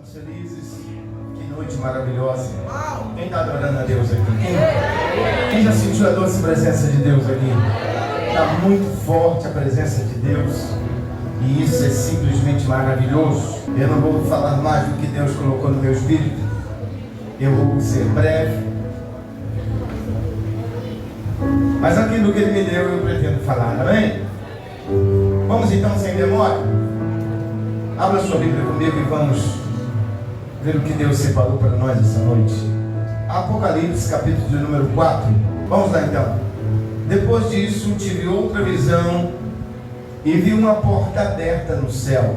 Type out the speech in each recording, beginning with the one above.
Estamos felizes. Que noite maravilhosa. Quem está adorando a Deus aqui? Quem já sentiu a doce presença de Deus aqui? Está muito forte a presença de Deus. E isso é simplesmente maravilhoso. Eu não vou falar mais do que Deus colocou no meu espírito. Eu vou ser breve. Mas aquilo que Ele me deu eu pretendo falar, amém? Vamos então sem demora? Abra sua Bíblia comigo e vamos ver o que Deus separou para nós essa noite. Apocalipse, capítulo de número 4. Vamos lá então. Depois disso, tive outra visão e vi uma porta aberta no céu.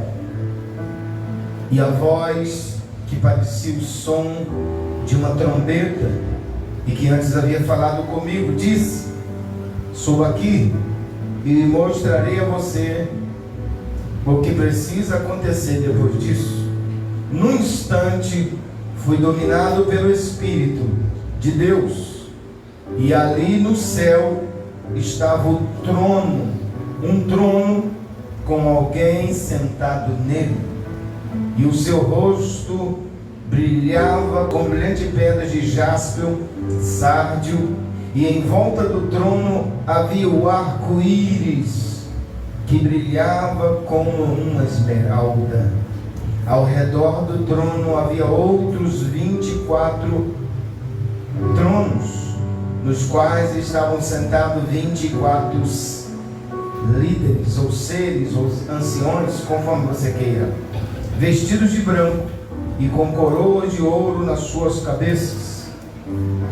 E a voz que parecia o som de uma trombeta e que antes havia falado comigo, disse: sou aqui e mostrarei a você o que precisa acontecer depois disso. No instante, fui dominado pelo Espírito de Deus, e ali no céu estava o trono, um trono com alguém sentado nele, e o seu rosto brilhava como brilhante pedras de jaspe, sárdio, e em volta do trono havia o arco-íris, que brilhava como uma esmeralda. Ao redor do trono havia outros 24 tronos, nos quais estavam sentados 24 líderes, ou seres, ou anciões, conforme você queira, vestidos de branco e com coroas de ouro nas suas cabeças.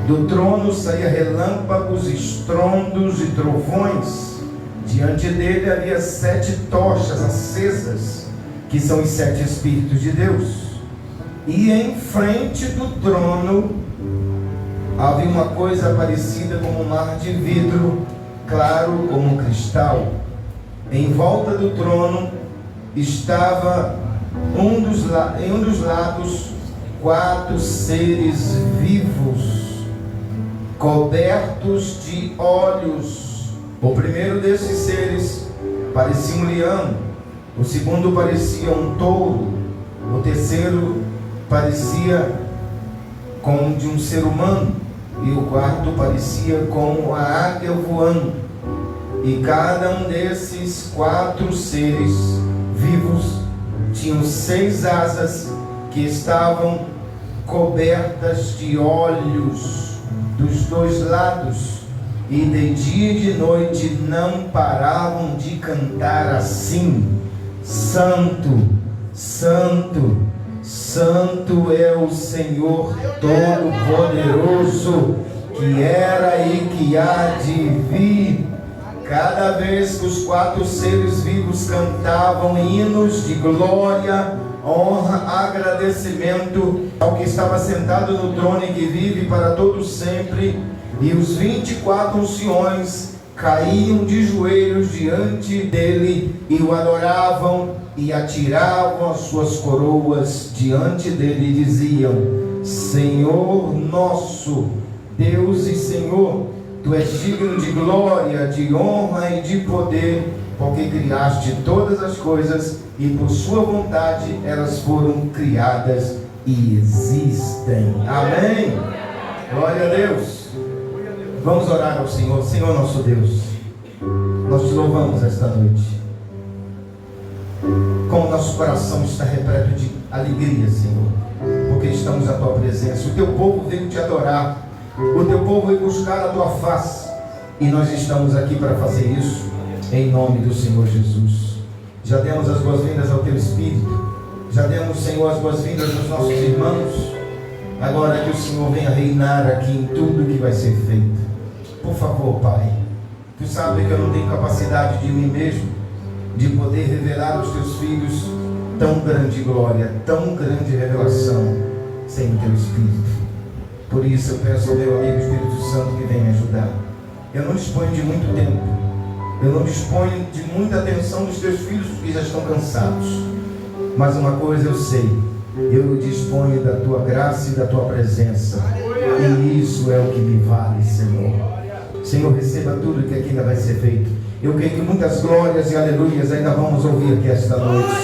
Do trono saía relâmpagos, estrondos e trovões. Diante dele havia 7 tochas acesas, que são os 7 Espíritos de Deus. E em frente do trono havia uma coisa parecida com um mar de vidro, claro como cristal. Em volta do trono estava em um dos lados 4 seres vivos, cobertos de olhos. O primeiro desses seres parecia um leão, o segundo parecia um touro, o terceiro parecia como de um ser humano, e o quarto parecia como a águia voando. E cada um desses 4 seres vivos tinham 6 asas que estavam cobertas de olhos dos 2 lados, e de dia e de noite não paravam de cantar assim: Santo, Santo, Santo é o Senhor Todo-Poderoso, que era e que há de vir. Cada vez que os 4 seres vivos cantavam hinos de glória, honra, agradecimento ao que estava sentado no trono e que vive para todos sempre, e os 24 anciões caíam de joelhos diante dele e o adoravam e atiravam as suas coroas diante dele e diziam: Senhor nosso, Deus e Senhor, Tu és digno de glória, de honra e de poder, porque criaste todas as coisas e por sua vontade elas foram criadas e existem. Amém? Glória a Deus. Vamos orar ao Senhor. Senhor nosso Deus, nós te louvamos esta noite. Como o nosso coração está repleto de alegria, Senhor, porque estamos à tua presença. O teu povo veio te adorar, o teu povo veio buscar a tua face, e nós estamos aqui para fazer isso em nome do Senhor Jesus. Já demos as boas-vindas ao teu Espírito, já demos, Senhor, as boas-vindas aos nossos irmãos. Agora que o Senhor venha reinar aqui em tudo que vai ser feito. Por favor, Pai, Tu sabes que eu não tenho capacidade de mim mesmo de poder revelar aos Teus filhos tão grande glória, tão grande revelação sem o Teu Espírito. Por isso eu peço ao meu amigo Espírito Santo que venha me ajudar. Eu não disponho de muito tempo, eu não disponho de muita atenção dos Teus filhos que já estão cansados, mas uma coisa eu sei: eu disponho da Tua graça e da Tua presença, e isso é o que me vale, Senhor. Senhor, receba tudo que aqui ainda vai ser feito. Eu creio que muitas glórias e aleluias ainda vamos ouvir aqui esta noite.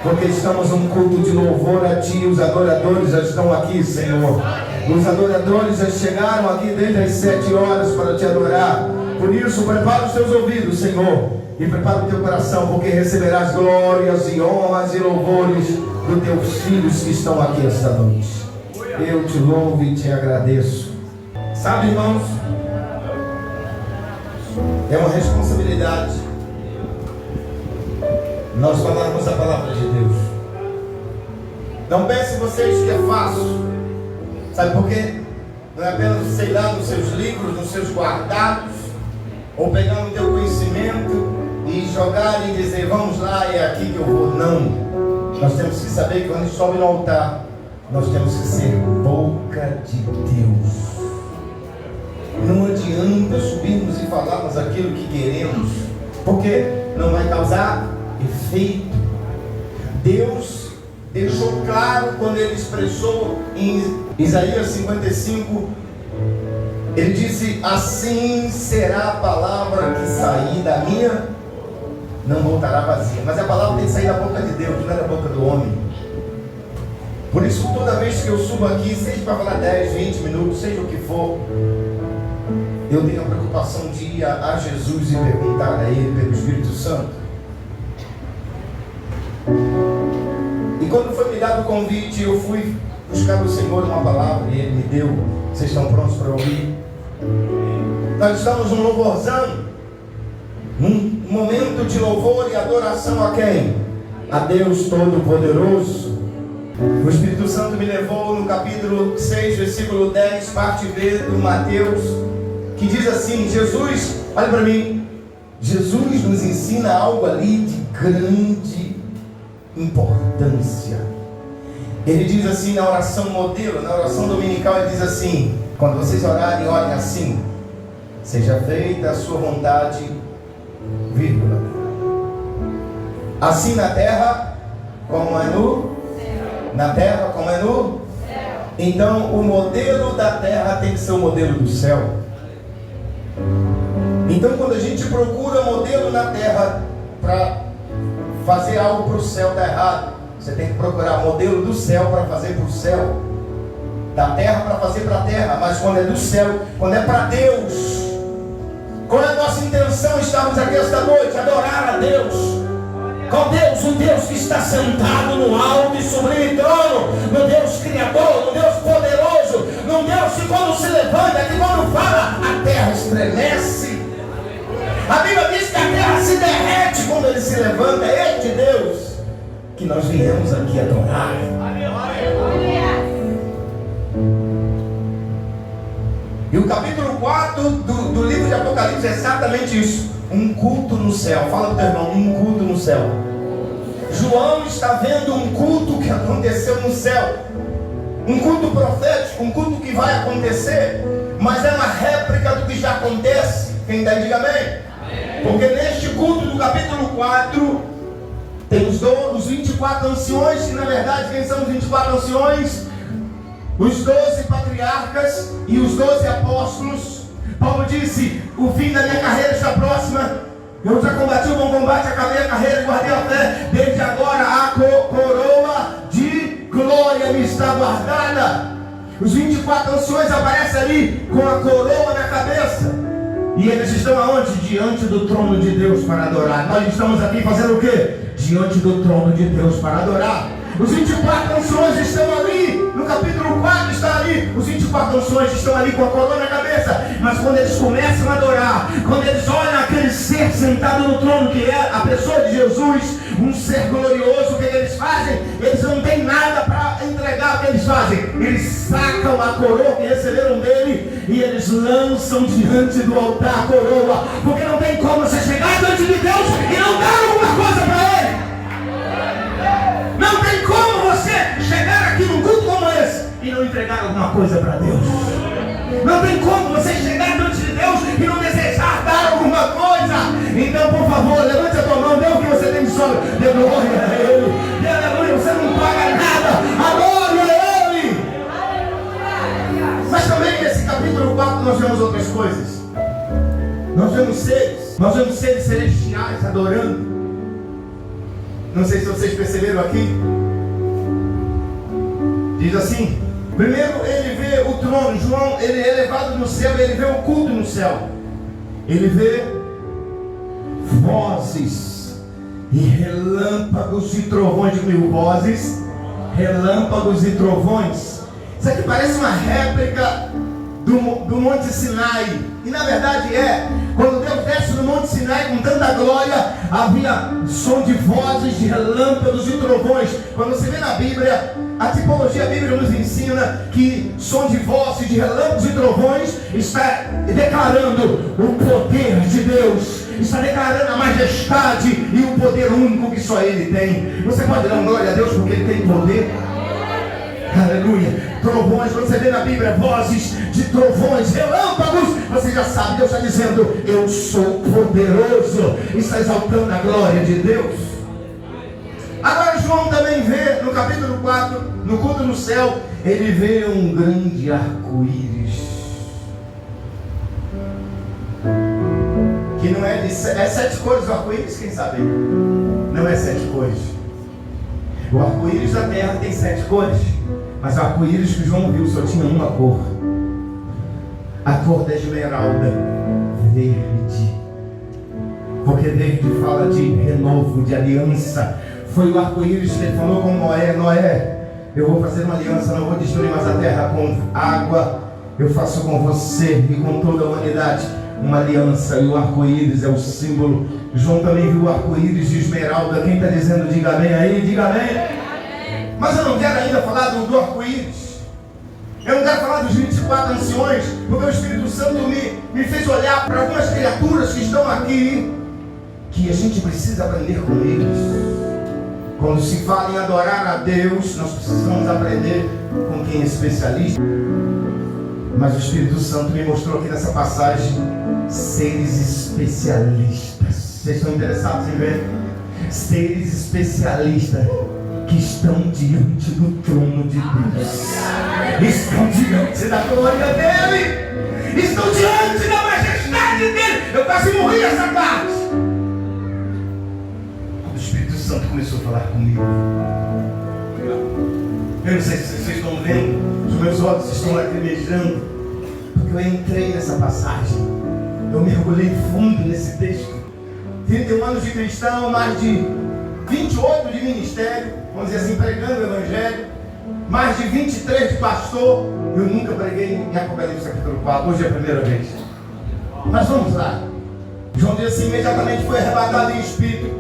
porque estamos num culto de louvor a Ti. Os adoradores já estão aqui, Senhor. Os adoradores já chegaram aqui desde as 7 horas para Te adorar. Por isso, prepara os Teus ouvidos, Senhor, e prepara o Teu coração, porque receberás glórias e honras e louvores dos Teus filhos que estão aqui esta noite. Eu Te louvo e Te agradeço. Sabe, irmãos, é uma responsabilidade nós falarmos a palavra de Deus. Não pensem vocês que é fácil. Sabe por quê? Não é apenas sei lá nos seus livros, nos seus guardados, ou pegar no teu conhecimento e jogar e dizer, vamos lá, é aqui que eu vou. Não. Nós temos que saber que quando a gente sobe no altar, nós temos que ser boca de Deus. Não adianta subirmos e falarmos aquilo que queremos, porque não vai causar efeito. Deus deixou claro quando Ele expressou em Isaías 55, Ele disse, assim será a palavra que sair da minha, não voltará vazia. Mas a palavra tem que sair da boca de Deus, não é da boca do homem. Por isso, toda vez que eu subo aqui, seja para falar 10, 20 minutos, seja o que for, eu tenho a preocupação de ir a Jesus e perguntar a Ele pelo Espírito Santo. E quando foi me dado o convite, eu fui buscar do Senhor uma palavra e Ele me deu. Vocês estão prontos para ouvir? Nós estamos num louvorzão, num momento de louvor e adoração a quem? A Deus Todo-Poderoso. O Espírito Santo me levou no capítulo 6, versículo 10, parte B do Mateus, que diz assim, Jesus, olha para mim, Jesus nos ensina algo ali de grande importância. Ele diz assim na oração modelo, na oração dominical, ele diz assim, quando vocês orarem, orem assim, seja feita a sua vontade, vírgula, assim na terra, como é no na terra, como é no céu. Então o modelo da terra tem que ser o modelo do céu. Então quando a gente procura modelo na terra para fazer algo para o céu, está errado. Você tem que procurar modelo do céu para fazer para o céu, da terra para fazer para a terra. Mas quando é do céu, quando é para Deus, qual é a nossa intenção? Estamos aqui esta noite, adorar a Deus. Com Deus, um Deus que está sentado no alto e sublime trono, no Deus Criador, no Deus poderoso, no Deus que quando se levanta, que quando fala, a terra estremece. A Bíblia diz que a terra se derrete quando Ele se levanta. É este Deus que nós viemos aqui adorar. E o capítulo 4 do livro de Apocalipse é exatamente isso. Um culto no céu. Fala para o teu irmão, um culto no céu. João está vendo um culto que aconteceu no céu. Um culto profético, um culto que vai acontecer, mas é uma réplica do que já acontece. Quem está aí, diga amém. Porque neste culto do capítulo 4, tem os 24 anciões, que na verdade quem são os 24 anciões? Os 12 patriarcas e os 12 apóstolos. Paulo disse, o fim da minha carreira está próxima. Eu já combati o bom combate, acabei a carreira e guardei a fé. Desde agora a coroa de glória me está guardada. Os 24 anciões aparecem ali com a coroa na cabeça. E eles estão aonde? Diante do trono de Deus para adorar. Nós estamos aqui fazendo o quê? Diante do trono de Deus para adorar. Os 24 anciões estão ali. No capítulo 4 está ali. Os 24 anciões estão ali com a coroa na cabeça. Mas quando eles começam a adorar, quando eles olham aquele ser sentado no trono, que é a pessoa de Jesus, um ser glorioso, o que eles fazem? Eles não têm nada para entregar. O que eles fazem? Eles sacam a coroa que receberam dele e eles lançam diante do altar a coroa. Porque não tem como você chegar diante de Deus e não dar alguma coisa para Ele. Não tem como você chegar aqui num culto como esse e não entregar alguma coisa para Deus. Não tem como você chegar diante de Deus e não desejar dar alguma coisa. Então, por favor, levante a tua mão, dê o que você tem de sobra. Dê glória a Ele. Dê aleluia, você não paga nada. Adore a Ele. Mas também nesse capítulo 4 nós vemos outras coisas. Nós vemos seres celestiais adorando. Não sei se vocês perceberam aqui. Diz assim: primeiro ele vê o trono. João, ele é elevado no céu, ele vê o culto no céu. Ele vê vozes e relâmpagos e trovões. De mil vozes, relâmpagos e trovões. Isso aqui parece uma réplica do Monte Sinai. E na verdade quando Deus desce no Monte Sinai com tanta glória, havia som de vozes, de relâmpagos e trovões. Quando você vê na Bíblia, a tipologia bíblica nos ensina que som de vozes, de relâmpagos e trovões está declarando o poder de Deus, está declarando a majestade e o poder único que só Ele tem. Você pode dar glória a Deus porque Ele tem poder? Aleluia. Trovões, quando você vê na Bíblia vozes de trovões, relâmpagos, você já sabe, Deus está dizendo: eu sou poderoso. Está exaltando a glória de Deus. Agora João também vê, no capítulo 4, no culto no céu, ele vê um grande arco-íris, que não é 7 cores o arco-íris, quem sabe? Não é 7 cores. O arco-íris da terra tem 7 cores, mas o arco-íris que João viu só tinha uma cor, a cor da esmeralda, verde, porque verde fala de renovo, de aliança. Foi o arco-íris que ele falou com Noé: Noé, eu vou fazer uma aliança, não vou destruir mais a terra com água, eu faço com você e com toda a humanidade uma aliança. E o arco-íris é o símbolo. João também viu o arco-íris de esmeralda. Quem está dizendo diga amém aí? Diga amém. Mas eu não quero ainda falar do arco-íris. Eu não quero falar dos 24 anciões, porque o Espírito Santo me fez olhar para algumas criaturas que estão aqui, que a gente precisa aprender com eles. Quando se fala em adorar a Deus, nós precisamos aprender com quem é especialista. Mas o Espírito Santo me mostrou aqui nessa passagem seres especialistas. Vocês estão interessados em ver? Seres especialistas que estão diante do trono de Deus, estão diante da glória dele, estão diante da majestade dele. Eu quase morri essa tarde. O Espírito Santo começou a falar comigo. Eu não sei se vocês estão vendo, os meus olhos estão lacrimejando, porque eu entrei nessa passagem, eu mergulhei fundo nesse texto. 31 anos de cristão, mais de 28 de ministério, vamos dizer assim, pregando o Evangelho, mais de 23 de pastor. Eu nunca preguei em Apocalipse capítulo 4, hoje é a primeira vez. Mas vamos lá. João diz assim: imediatamente foi arrebatado em espírito,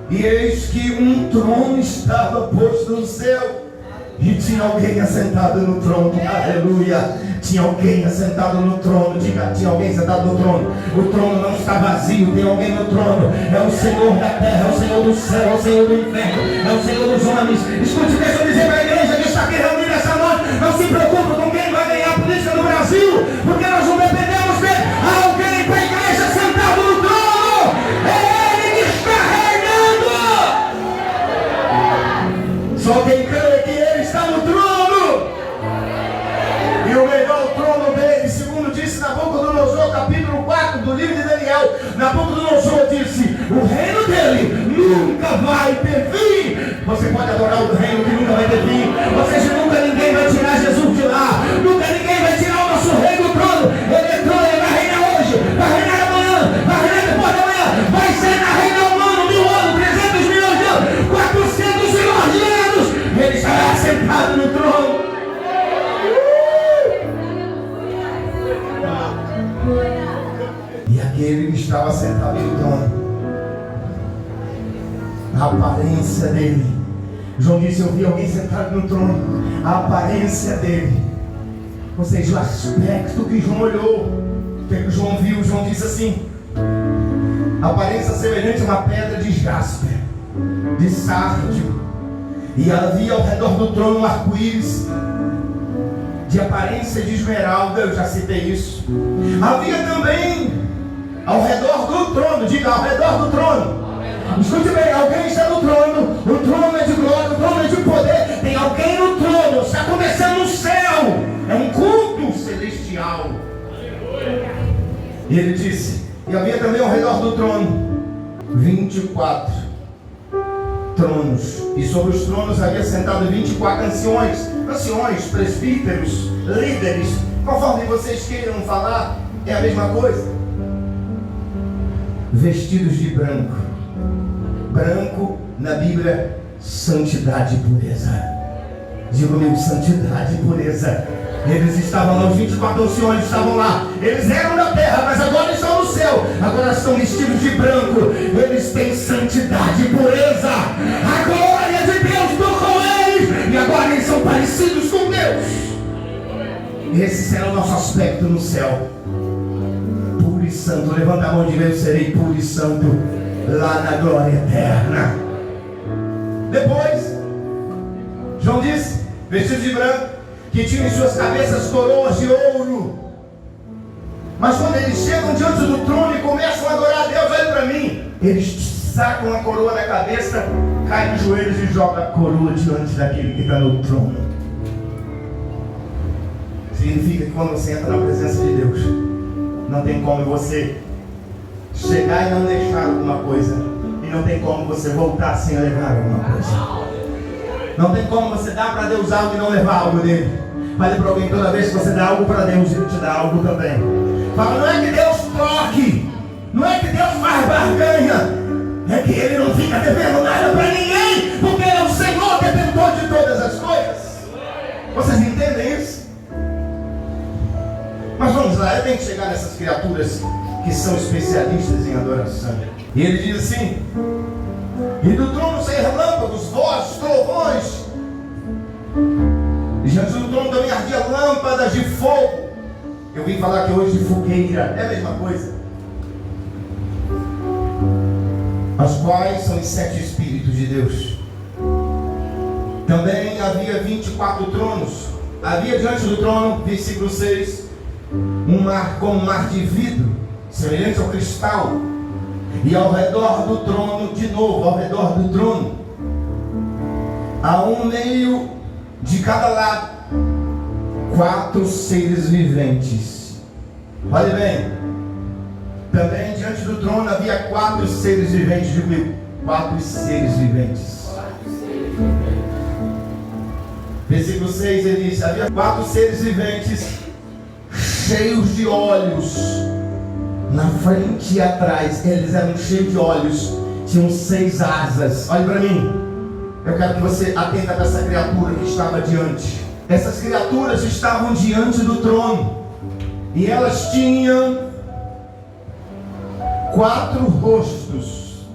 e eis que um trono estava posto no céu, e tinha alguém assentado no trono. Aleluia. Tinha alguém assentado no trono. Diga: tinha alguém sentado no trono. O trono não está vazio, tem alguém no trono. É o Senhor da terra, é o Senhor do céu, é o Senhor do inferno, é o Senhor dos homens. Escute, deixa eu dizer para a igreja que está aqui reunida essa noite: não se preocupe com quem vai ganhar a política no Brasil, porque nós não dependemos de alguém para a igreja sentado no trono. É Ele que está reinando. Só quem crê que Ele está no trono. E o melhor trono dele, segundo disse Nabucodonosor, capítulo 4 do livro de Daniel. Nabucodonosor disse: o reino dele nunca vai ter fim. Você pode adorar o reino que nunca vai ter fim. Ou seja, nunca ninguém vai tirar Jesus de lá. Nunca ninguém vai tirar o nosso rei do trono. Ele é trono, ele vai reinar hoje, vai reinar amanhã, vai reinar depois de amanhã, vai ser na reina humana 1000 anos, 300 milhões de anos, 400 milhões de anos. Ele estará sentado no trono. E aquele que estava sentado no trono, a aparência dele, João disse: eu vi alguém sentado no trono, a aparência dele, ou seja, o aspecto que João olhou, o que João viu. João disse assim: aparência semelhante a uma pedra de jaspe, de sárdio, e havia ao redor do trono um arco-íris de aparência de esmeralda. Eu já citei isso. Havia também ao redor do trono, diga: ao redor do trono. Escute bem, alguém está no trono. O trono é de glória, o trono é de poder. Tem alguém no trono, está acontecendo no céu. É um culto celestial. E ele disse: e havia também ao redor do trono 24 tronos. E sobre os tronos havia sentado 24 anciões, presbíteros, líderes, conforme vocês queiram falar, é a mesma coisa. Vestidos de branco. Branco na Bíblia, santidade e pureza. Diga comigo, santidade e pureza. Eles estavam lá, os 24 anciões estavam lá. Eles eram da terra, mas agora estão no céu. Agora estão vestidos de branco. Eles têm santidade e pureza. A glória de Deus está com eles. E agora eles são parecidos com Deus. Esse será o nosso aspecto no céu. Puro e santo. Levanta a mão e diga: eu serei puro e santo lá na glória eterna. Depois, João disse, vestidos de branco, que tinham em suas cabeças coroas de ouro. Mas quando eles chegam diante do trono e começam a adorar a Deus, olha para mim, eles sacam a coroa da cabeça, caem nos joelhos e jogam a coroa diante daquele que está no trono. Significa que quando você entra na presença de Deus, não tem como você chegar e não deixar alguma coisa, e não tem como você voltar sem levar alguma coisa. Não tem como você dar para Deus algo e não levar algo dele. Fale para alguém: toda vez que você dá algo para Deus, Ele te dá algo também. Fala: não é que Deus troque, não é que Deus faz barganha, é que Ele não fica devendo nada para ninguém, porque Ele é o Senhor detentor de todas as coisas. Vocês entendem isso? Mas vamos lá, eu tenho que chegar nessas criaturas que são especialistas em adoração. E ele diz assim: e do trono saem relâmpagos, vozes, trovões. E diante do trono também ardia lâmpadas de fogo. Eu vim falar aqui hoje de fogueira, é a mesma coisa. As quais são os 7 Espíritos de Deus. Também havia 24 tronos. Havia diante do trono, versículo 6, um mar como um mar de vidro, semelhante ao cristal. E ao redor do trono, de novo, ao redor do trono, a um meio de cada lado, 4 seres viventes. Olha bem, também diante do trono havia 4 seres viventes. Digo comigo, 4 seres viventes. Versículo 6 ele diz: havia 4 seres viventes cheios de olhos, na frente e atrás. Eles eram cheios de olhos, tinham 6 asas. Olhe para mim, eu quero que você atenta para essa criatura que estava diante. Essas criaturas estavam diante do trono, e elas tinham 4 rostos,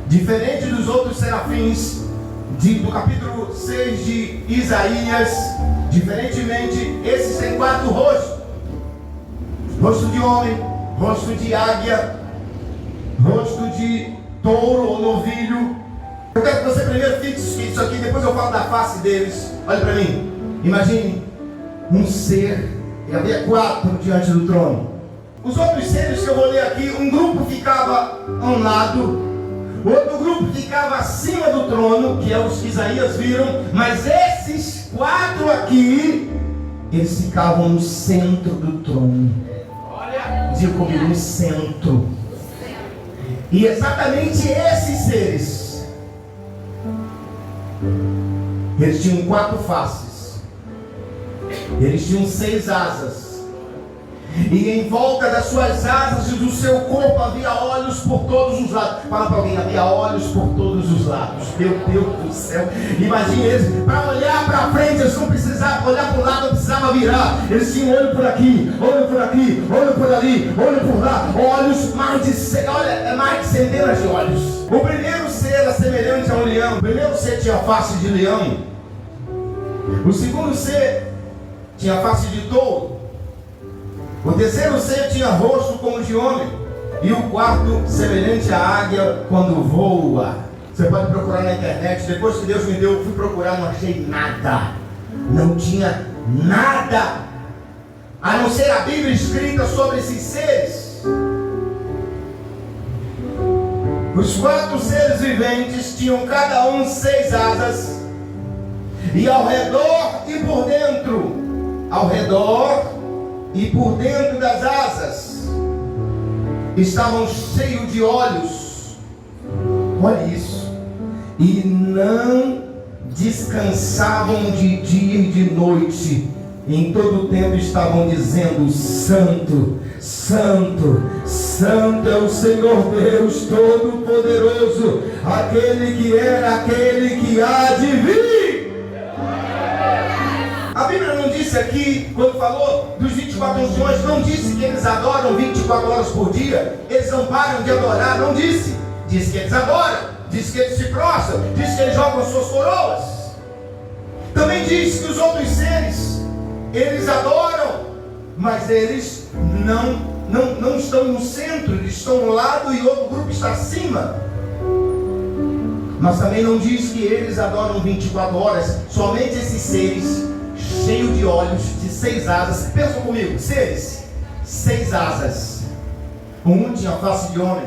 diferente dos outros serafins do capítulo 6 de Isaías. Diferentemente, esses têm 4 rostos: rosto de homem, rosto de águia, rosto de touro ou novilho. Eu quero que você primeiro fixe isso aqui, depois eu falo da face deles. Olha para mim, imagine um ser, e havia 4 diante do trono. Os outros seres que eu vou ler aqui, um grupo ficava a um lado, o outro grupo ficava acima do trono, que é os que Isaías viram, mas esses 4 aqui, eles ficavam no centro do trono. Diga comigo, no centro. E exatamente esses seres, eles tinham 4 faces, eles tinham 6 asas, e em volta das suas asas e do seu corpo havia olhos por todos os lados. Fala para alguém: havia olhos por todos os lados. Meu Deus do céu, imagine eles, para olhar para frente, eles não precisavam olhar para o lado, não precisava virar. Eles tinham olho por aqui, olho por aqui, olho por ali, olho por lá, olhos, mais de centenas de olhos. O primeiro ser era semelhante a um leão. O primeiro ser tinha face de leão. O segundo ser tinha face de touro. O terceiro ser tinha rosto como de homem. E o quarto semelhante à águia quando voa. Você pode procurar na internet. Depois que Deus me deu, eu fui procurar, não achei nada. Não tinha nada, a não ser a Bíblia escrita sobre esses seres. Os 4 seres viventes tinham cada um 6 asas. E ao redor e por dentro, ao redor e por dentro das asas, estavam cheios de olhos. Olha isso. e não descansavam de dia e de noite, e em todo o tempo estavam dizendo: Santo, Santo, Santo é o Senhor Deus Todo-Poderoso, aquele que era, aquele que há de vir. A Bíblia não disse aqui, quando falou dos 24 anciões, não disse que eles adoram 24 horas por dia, eles não param de adorar, não disse. Disse que eles adoram, disse que eles se prostram, disse que eles jogam suas coroas. Também diz que os outros seres, eles adoram, mas eles não estão no centro, eles estão no lado e outro grupo está acima. Mas também não diz que eles adoram 24 horas, somente esses seres cheios de olhos, de 6 asas. Pensam comigo, seres, 6 asas. Um tinha face de homem,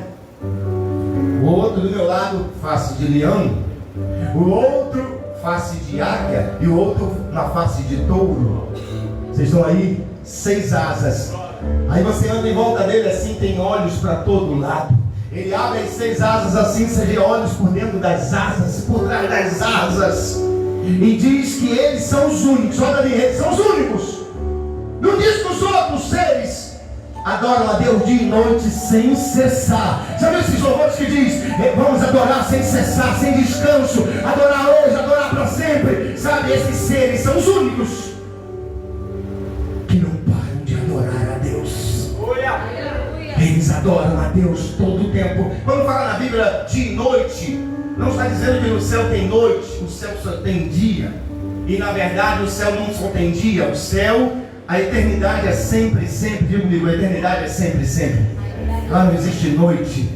o outro do meu lado, face de leão, o outro face de águia e o outro na face de touro. Vocês estão aí? 6 asas. Aí você anda em volta dele assim, tem olhos para todo lado. Ele abre as 6 asas assim, você vê olhos por dentro das asas, por trás das asas. E diz que eles são os únicos. Olha ali, eles são os únicos. Não diz que os outros seres adoram a Deus dia e noite sem cessar. Já viu esses louvores que diz: vamos adorar sem cessar, sem descanso, adorar hoje, adorar para sempre. Sabe, esses seres são os únicos que não param de adorar a Deus. Eles adoram a Deus todo o tempo. Quando fala na Bíblia dia e noite, não está dizendo que no céu tem noite, o céu só tem dia. E na verdade o céu não só tem dia, o céu, a eternidade é sempre, sempre. Diga comigo, a eternidade é sempre, sempre. Lá não existe noite.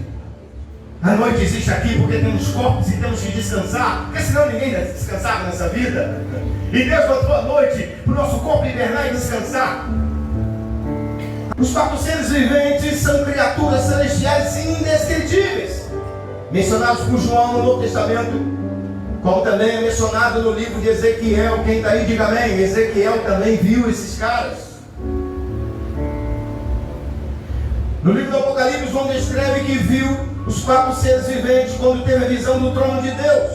A noite existe aqui porque temos corpos e temos que descansar, porque senão ninguém vai descansar nessa vida. E Deus botou a noite para o nosso corpo hibernar e descansar. Os 4 seres viventes são criaturas celestiais e indescritíveis, mencionados por João no Novo Testamento, como também é mencionado no livro de Ezequiel. Quem está aí, diga amém. Ezequiel também viu esses caras. No livro do Apocalipse, João descreve que viu os 4 seres viventes quando teve a visão do trono de Deus.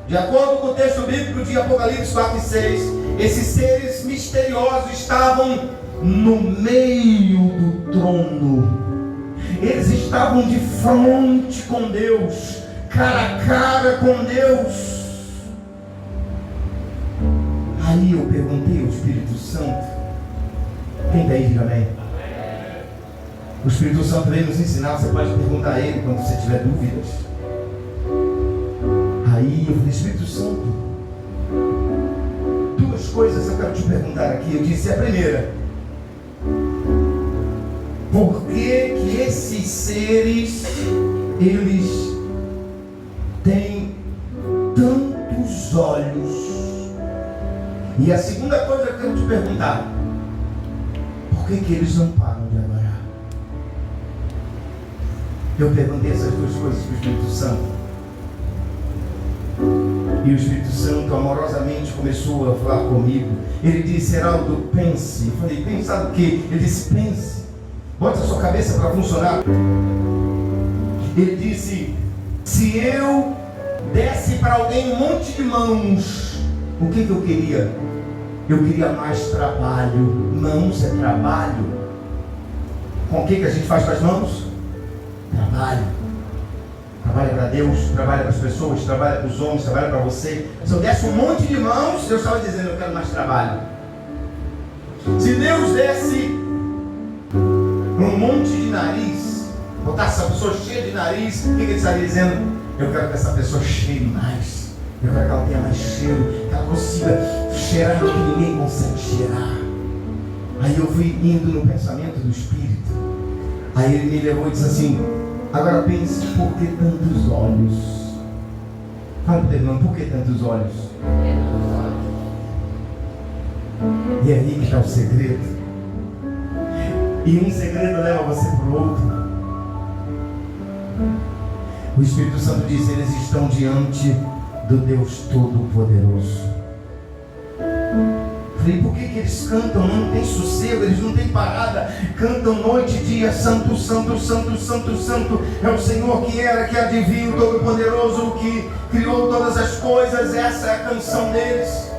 De acordo com o texto bíblico de Apocalipse 4 e 6, esses seres misteriosos estavam no meio do trono. Eles estavam de frente com Deus, cara a cara com Deus. Aí eu perguntei ao Espírito Santo. Quem está aí, diga amém. O Espírito Santo veio nos ensinar. Você pode perguntar a ele quando você tiver dúvidas. Aí eu falei: Espírito Santo, 2 coisas eu quero te perguntar aqui. Eu disse a primeira: por que esses seres, eles têm tantos olhos? E a segunda coisa que eu quero te perguntar: por que eles não param de adorar? Eu perguntei essas 2 coisas para o Espírito Santo. E o Espírito Santo amorosamente começou a falar comigo. Ele disse: Heraldo, pense. Eu falei: pensar o quê? Ele disse: pense. Bote a sua cabeça para funcionar. Ele disse: se eu desse para alguém um monte de mãos, o que eu queria? Eu queria mais trabalho. Mãos é trabalho. Com o que a gente faz com as mãos? Trabalho. Trabalha para Deus, trabalha para as pessoas, trabalha para os homens, trabalha para você. Se eu desse um monte de mãos, Deus estava dizendo: eu quero mais trabalho. Se Deus desse um monte de nariz, botasse essa pessoa cheia de nariz, o que ele estaria dizendo? Eu quero que essa pessoa cheire mais. Eu quero que ela tenha mais cheiro, que ela consiga cheirar o que ninguém consegue cheirar. Aí eu fui indo no pensamento do Espírito. Aí ele me levou e disse assim: agora pense, por que tantos olhos? Fala para o teu irmão: por que tantos olhos? E é aí que está o segredo. E um segredo leva você para o outro. O Espírito Santo diz: eles estão diante do Deus Todo-Poderoso. Falei, por que eles cantam? Não tem sossego, eles não têm parada. Cantam noite e dia, santo, santo, santo, santo, santo. É o Senhor que era, que adivinha, o Todo-Poderoso, o que criou todas as coisas. Essa é a canção deles.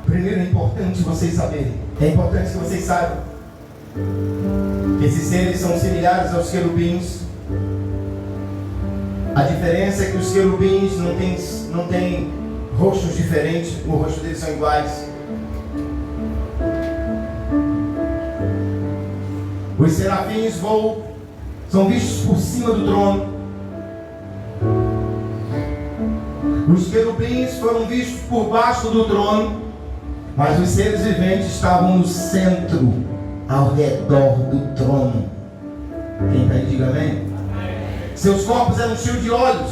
Primeiro é importante vocês saberem. É importante que vocês saibam. Esses seres são similares aos querubins. A diferença é que os querubins não têm rostos diferentes. O rosto deles são iguais. Os serafins voam, são vistos por cima do trono. Os querubins foram vistos por baixo do trono, mas os seres viventes estavam no centro, ao redor do trono. Quem está aí, diga amém. Seus corpos eram cheios de olhos.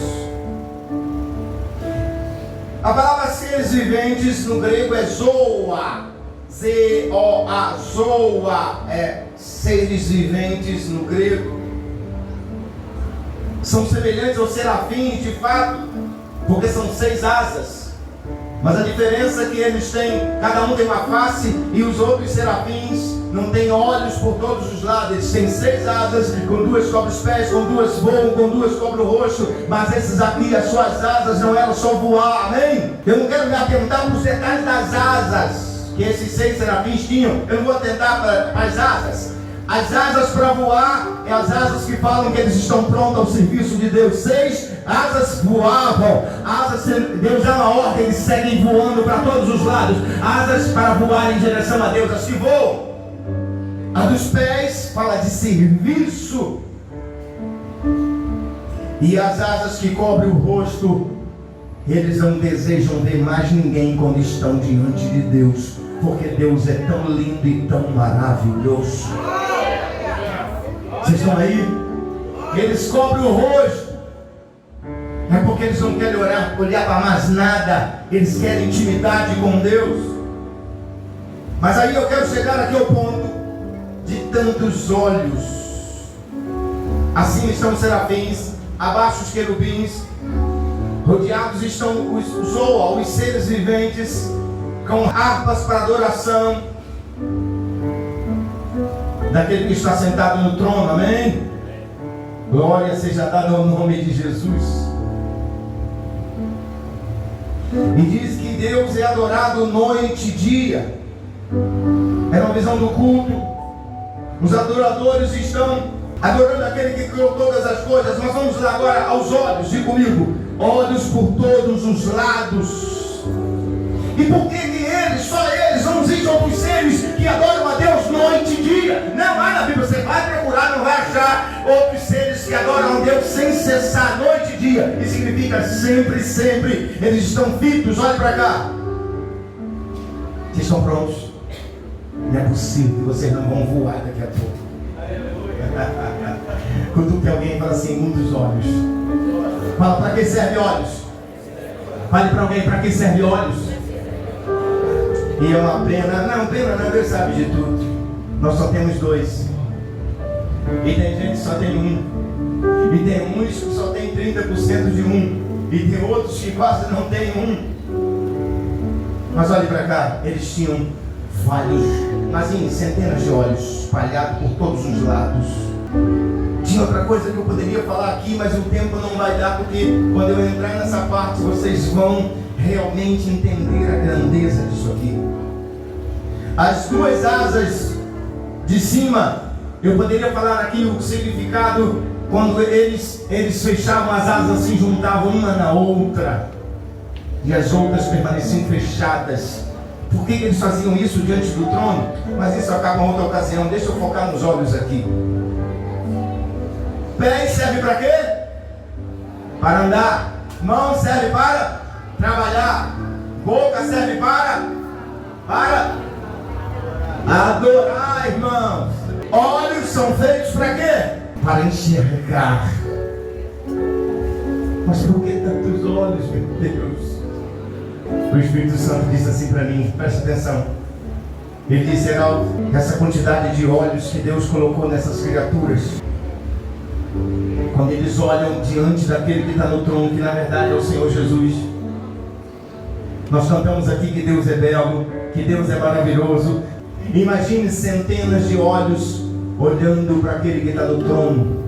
A palavra seres viventes no grego é zoa. Z-O-A, zoa, é seres viventes no grego. São semelhantes aos serafins, de fato, porque são 6 asas. Mas a diferença é que eles têm, cada um tem uma face, e os outros serafins não têm olhos por todos os lados. Eles têm 6 asas, com 2 cobrem os pés, com 2 voam, com 2 cobrem o rosto. Mas esses aqui, as suas asas não eram só voar, amém? Eu não quero me atentar para os detalhes das asas que esses 6 serafins tinham. Eu não vou atentar para as asas. As asas para voar é as asas que falam que eles estão prontos ao serviço de Deus. 6 asas voavam. Asas, Deus dá uma ordem, eles seguem voando para todos os lados. Asas para voar em direção a Deus, assim voam. A dos pés fala de serviço. E as asas que cobrem o rosto, eles não desejam ver mais ninguém quando estão diante de Deus, porque Deus é tão lindo e tão maravilhoso. Vocês estão aí? Eles cobrem o rosto. É porque eles não querem olhar para mais nada. Eles querem intimidade com Deus. Mas aí eu quero chegar aqui ao ponto de tantos olhos. Acima estão os serafins, abaixo os querubins. Rodeados estão os zoa, os seres viventes, com harpas para adoração daquele que está sentado no trono, amém? Glória seja dada ao nome de Jesus. E diz que Deus é adorado noite e dia. É uma visão do culto. Os adoradores estão adorando aquele que criou todas as coisas. Nós vamos lá agora aos olhos, diga comigo. Olhos por todos os lados. E por que eles, só eles, não existem outros seres que adoram a Deus noite e dia? Não há na Bíblia, você vai procurar, não vai achar outros seres que adoram a Deus sem cessar, noite e dia. Isso significa sempre, sempre, eles estão fitos. Olha para cá. Vocês estão prontos? Não é possível que vocês não vão voar daqui a pouco. Quando tem alguém e fala assim, muda os olhos. Fala, para que serve olhos? Fale para alguém, para que serve olhos? E é uma pena. Não, pena não, Deus sabe de tudo. Nós só temos 2. E tem gente que só tem 1. E tem uns que só tem 30% de 1. E tem outros que quase não tem 1. Mas olhe para cá, eles tinham vários, mas em centenas de olhos espalhados por todos os lados. Tinha outra coisa que eu poderia falar aqui, mas o tempo não vai dar, porque quando eu entrar nessa parte vocês vão realmente entender a grandeza disso aqui. As 2 asas de cima, eu poderia falar aqui o significado quando eles fechavam as asas, se juntavam uma na outra e as outras permaneciam fechadas. Por que eles faziam isso diante do trono? Mas isso acaba em outra ocasião. Deixa eu focar nos olhos aqui. Pés serve para quê? Para andar. Mão serve para trabalhar. Boca serve para adorar, irmãos. Olhos são feitos para quê? Para enxergar. Mas por que tantos olhos, meu Deus? O Espírito Santo disse assim para mim, presta atenção. Ele disse, Heraldo, essa quantidade de olhos que Deus colocou nessas criaturas, quando eles olham diante daquele que está no trono, que na verdade é o Senhor Jesus, Nós cantamos aqui que Deus é belo, que Deus é maravilhoso. Imagine centenas de olhos olhando para aquele que está no trono.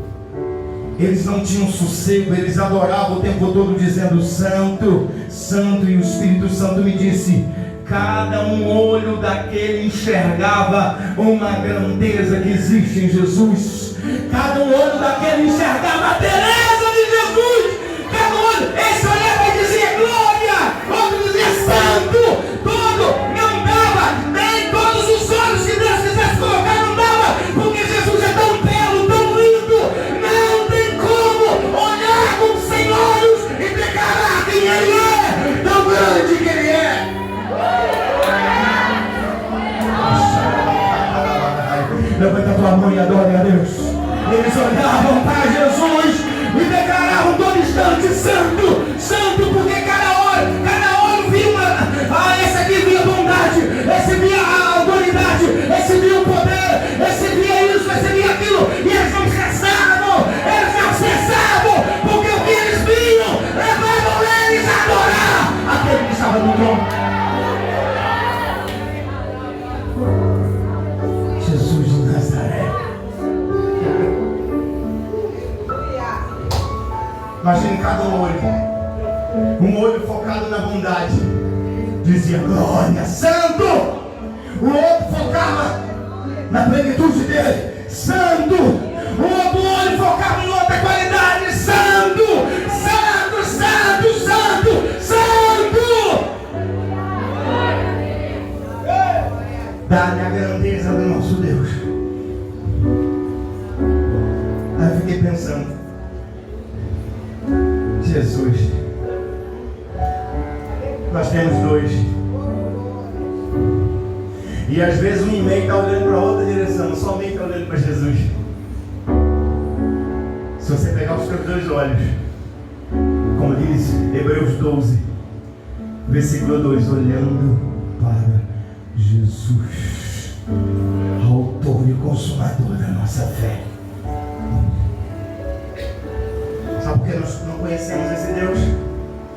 Eles não tinham sossego, eles adoravam o tempo todo dizendo Santo, Santo. E o Espírito Santo me disse: cada olho daquele enxergava uma grandeza que existe em Jesus. Cada olho daquele enxergava a beleza de Jesus. Cada olho, esse olhava e dizia glória, outro dizia santo. Todo não dava, nem todos os olhos que Deus quisesse colocar não dava, porque Jesus é tão belo, tão lindo. Não tem como olhar com sem olhos e declarar quem Ele é, tão grande que Ele é. Levanta a tua mão e adore a Deus. Eles olhavam para Jesus e declaravam todo instante santo, santo, porque cada olho via esse aqui via bondade, esse via a autoridade, esse via o poder, esse via isso, esse via aquilo, e eles não cessavam, porque o que eles viam levavam eles a adorar aquele que estava no trono. Jesus de Nazaré. Imagine cada olho, um olho focado na bondade, dizia glória, santo. O outro focava na plenitude dele, santo. O outro olho focava em outra qualidade, santo, santo, santo, santo, santo. Dá-lhe a grandeza do nosso Deus. Aí eu fiquei pensando, Jesus, nós temos dois, e às vezes um meio está olhando para outra direção, só o meio está olhando para Jesus. Se você pegar os seus dois olhos, como diz Hebreus 12, versículo 2, olhando para Jesus, autor e consumador da nossa fé. Sabe por que nós não conhecemos esse Deus?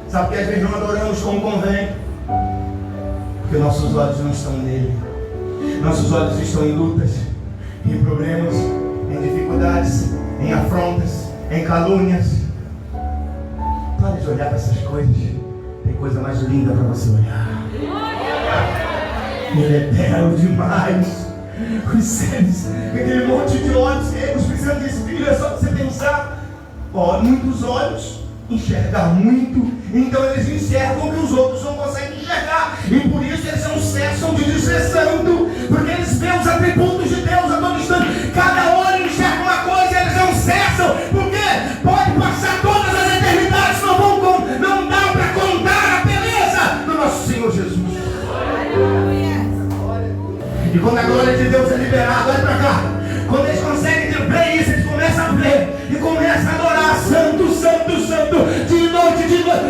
Sabe por que às vezes não adoramos como convém? Porque nossos olhos não estão nele. Nossos olhos estão em lutas, em problemas, em dificuldades, em afrontas, em calúnias. Pare de olhar para essas coisas. Tem coisa mais linda para você olhar. Ele é belo demais. Os seres, aquele monte de olhos cegos precisando de espelho, é só você pensar. Muitos olhos enxergar muito, então eles enxergam o que os outros não conseguem enxergar, e por isso eles não cessam de dizer santo, porque eles veem os atributos de Deus a todo instante. Cada olho enxerga uma coisa e eles não cessam, porque pode passar todas as eternidades, não dá para contar a beleza do nosso Senhor Jesus. E quando a glória de Deus é liberada, olha para cá, quando eles conseguem ver isso, eles começam a ver e começam a adorar santo, santo, santo, de noite,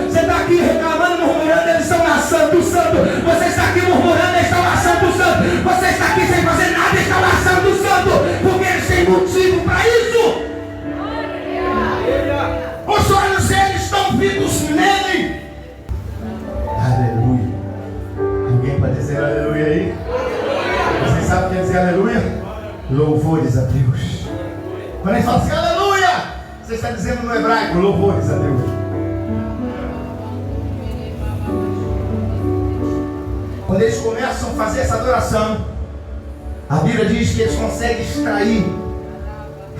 você está aqui reclamando, murmurando, eles estão lá, santo, santo. Você está aqui murmurando, eles estão lá, santo, santo. Você está aqui sem fazer nada, eles estão lá, santo, santo, porque eles têm motivo para isso. Os olhos deles estão fitos nele. Aleluia. Alguém pode dizer aleluia aí? Vocês sabem o que é dizer aleluia? Louvores a Deus. Quando eles falam assim, aleluia, você está dizendo no hebraico, louvores a Deus. Quando eles começam a fazer essa adoração, a Bíblia diz que eles conseguem extrair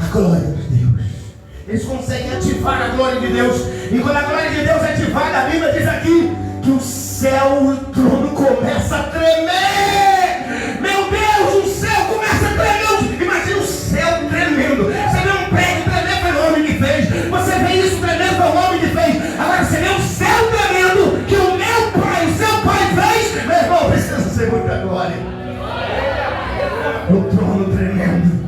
a glória de Deus. Eles conseguem ativar a glória de Deus. E quando a glória de Deus é ativada, a Bíblia diz aqui que o céu e o trono começa a tremer. Meu Deus, o céu começa a tremer. Imagina o céu tremendo. Você vê um prédio tremendo, foi o homem que fez. Você vê isso tremendo, foi o homem que fez. Agora você vê o céu tremendo, que o meu pai, o seu pai fez. Meu irmão, precisa ser muita glória. O trono tremendo.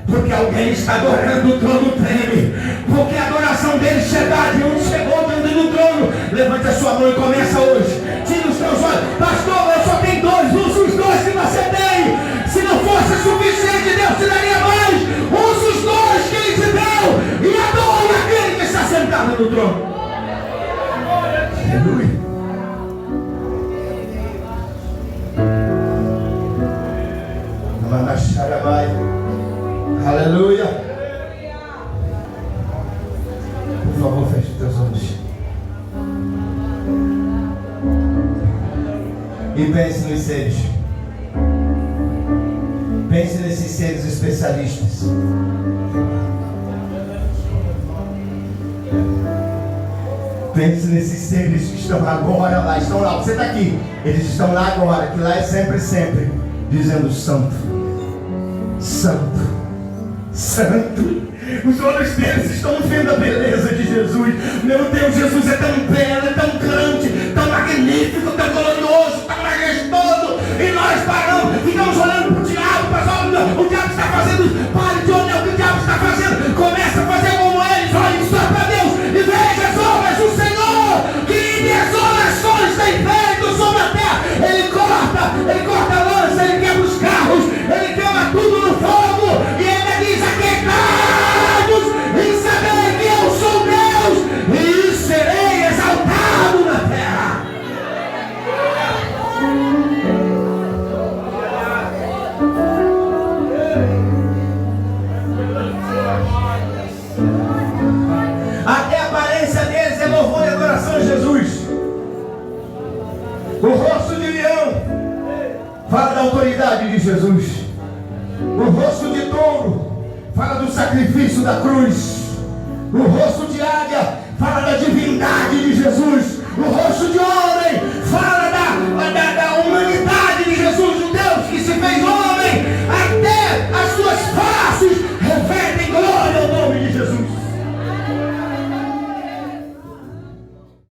Porque alguém está adorando, o trono treme. Porque a adoração dele chegar de onde chegou, diante do trono. Levante a sua mão e começa hoje. Tira os teus olhos. Pastor, eu só tenho dois. Usa os dois que você tem. Se não fosse suficiente, Deus te daria mais. Usa os dois que Ele te deu. E adore aquele que está sentado no trono. Aleluia. E pense nos seres. Pense nesses seres especialistas. Pense nesses seres que estão agora lá. Estão lá, você está aqui. Eles estão lá agora, que lá é sempre, sempre, dizendo santo, santo, santo. Os olhos deles estão vendo a beleza de Jesus. Meu Deus, Jesus é tão belo, é tão grande, tão magnífico, tão glorioso, tão majestoso. E nós paramos, ficamos olhando para o diabo, para o diabo está fazendo. Pare de olhar o que o diabo está fazendo. Começa a fazer como eles. Olhe só para Deus e veja as obras do Senhor, que desolações tem feito sobre a terra. Ele corta a lança, ele quebra os carros, ele queima tudo no fogo. E ele diz: aquietados e saber que eu sou Deus e serei exaltado na terra. Até a aparência deles é louvor e adoração a Jesus. O rosto de leão fala da autoridade de Jesus. O rosto de touro fala do sacrifício da cruz. O rosto de águia fala da divindade de Jesus.